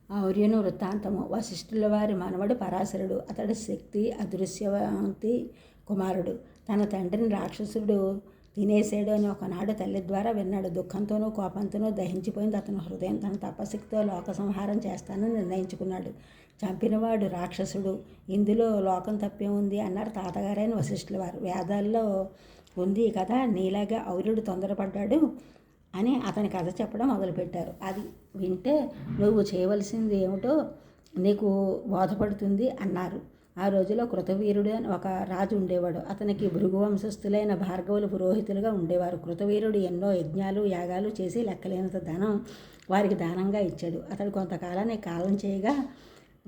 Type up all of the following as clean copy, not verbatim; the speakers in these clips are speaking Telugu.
ఆర్యుని వృత్తాంతము. వశిష్ఠుల వారి మనవడు పరాశరుడు. అతడు శక్తి అదృశ్యవంతి కుమారుడు. తన తండ్రిని రాక్షసుడు తినేసాడు అని ఒకనాడు తల్లి ద్వారా విన్నాడు. దుఃఖంతోనూ కోపంతోనూ దహించిపోయింది అతని హృదయం. తన తపశక్తితో లోక సంహారం చేస్తానని నిర్ణయించుకున్నాడు. చంపినవాడు రాక్షసుడు. ఇందులో లోకం తప్పే ఉంది అన్నారు తాతగారైన వశిష్ఠుల వారు. వేదాల్లో ఉంది కదా, నీలాగా ఔర్యుడు తొందరపడ్డాడు అని అతని కథ చెప్పడం మొదలుపెట్టారు. అది వింటే నువ్వు చేయవలసింది ఏమిటో నీకు బోధపడుతుంది అన్నారు. ఆ రోజులో కృతవీరుడు అని ఒక రాజు ఉండేవాడు. అతనికి భృగువంశస్థులైన భార్గవులు పురోహితులుగా ఉండేవారు. కృతవీరుడు ఎన్నో యజ్ఞాలు యాగాలు చేసి లెక్కలేనంత ధనం వారికి దానంగా ఇచ్చాడు. అతడు కొంతకాలాన్ని కాలం చేయగా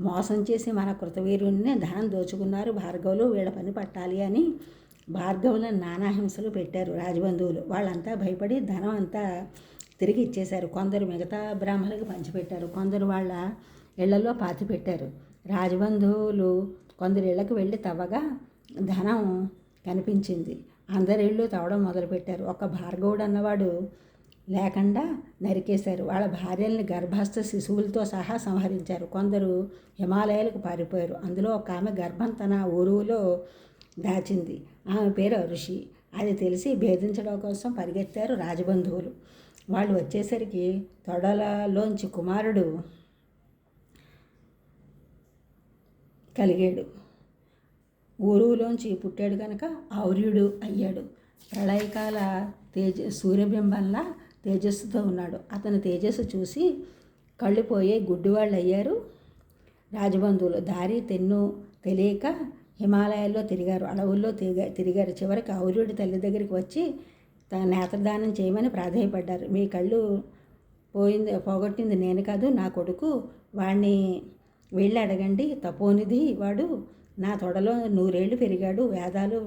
మోసం చేసి మన కృతవీరుడిని ధనం దోచుకున్నారు భార్గవులు. వీళ్ళ పని పట్టాలి అని భార్గవులను నానాహింసలు పెట్టారు రాజబంధువులు. వాళ్ళంతా భయపడి ధనం అంతా తిరిగి ఇచ్చేశారు. కొందరు మిగతా బ్రాహ్మణులకు పంచిపెట్టారు. కొందరు వాళ్ళ ఇళ్లలో పాతిపెట్టారు. రాజబంధువులు కొందరు ఇళ్లకు వెళ్ళి తవ్వగా ధనం కనిపించింది. అందరి ఇళ్ళు తవ్వడం మొదలుపెట్టారు. ఒక భార్గవుడు అన్నవాడు లేకుండా నరికేశారు. వాళ్ళ భార్యల్ని గర్భస్థ శిశువులతో సహా సంహరించారు. కొందరు హిమాలయాలకు పారిపోయారు. అందులో ఒక ఆమె గర్భం తన ఊరులో దాచింది. ఆమె పేరు ఋషి. అది తెలిసి భేదించడం కోసం పరిగెత్తారు రాజబంధువులు. వాళ్ళు వచ్చేసరికి తొడలలోంచి కుమారుడు కలిగాడు. ఊరులోంచి పుట్టాడు కనుక ఔర్యుడు అయ్యాడు. ప్రళయకాల సూర్యబింబంలా తేజస్సుతో ఉన్నాడు. అతని తేజస్సు చూసి కళ్ళు పోయే గుడ్డివాళ్ళు అయ్యారు రాజబంధువులు. దారి తెన్ను తెలియక హిమాలయాల్లో తిరిగారు, అడవుల్లో తిరిగారు. చివరికి ఔర్యుడి తల్లి దగ్గరికి వచ్చి తన నేత్రదానం చేయమని ప్రాధేయపడ్డారు. మీ కళ్ళు పోగొట్టింది నేను కాదు, నా కొడుకు. వాడిని వెళ్ళి అడగండి. తపోనిధి వాడు. నా తొడలో 100 ఏళ్ళు పెరిగాడు. వేదాలు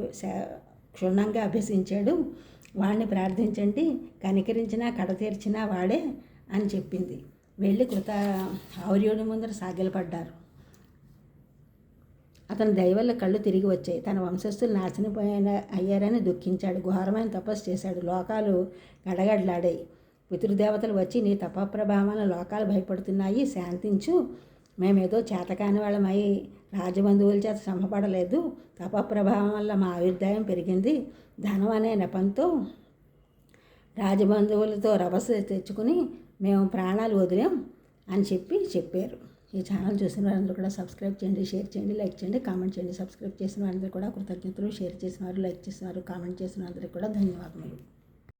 క్షుణ్ణంగా అభ్యసించాడు. వాడిని ప్రార్థించండి. కనికరించినా కడతీర్చినా వాడే అని చెప్పింది. వెళ్ళి ఔర్యుడి ముందర సాగిలపడ్డారు. అతని దయవల్ల కళ్ళు తిరిగి వచ్చాయి. తన వంశస్థులు నాశనపోయిన అయ్యారని దుఃఖించాడు. ఘోరమైన తపస్సు చేశాడు. లోకాలు గడగడలాడాయి. పితృదేవతలు వచ్చి నీ తపప్రభావాన లోకాలు భయపడుతున్నాయి, శాంతించు. మేమేదో చేతకాని వాళ్ళమై రాజబంధువుల చేత శ్రమపడలేదు. తపప్రభావం వల్ల మా ఆయుర్దాయం పెరిగింది. ధనం అనే నెపంతో రాజబంధువులతో రభస తెచ్చుకుని మేము ప్రాణాలు వదిలాం అని చెప్పారు. ఈ ఛానల్ చూసిన వారందరూ కూడా సబ్స్క్రైబ్ చేయండి, షేర్ చేయండి, లైక్ చేయండి, కామెంట్ చేయండి. సబ్స్క్రైబ్ చేసిన వారందరూ కూడా కృతజ్ఞతలు. షేర్ చేసిన వారు, లైక్ చేసిన వారు, కామెంట్ చేసిన వారందరికీ కూడా ధన్యవాదములు.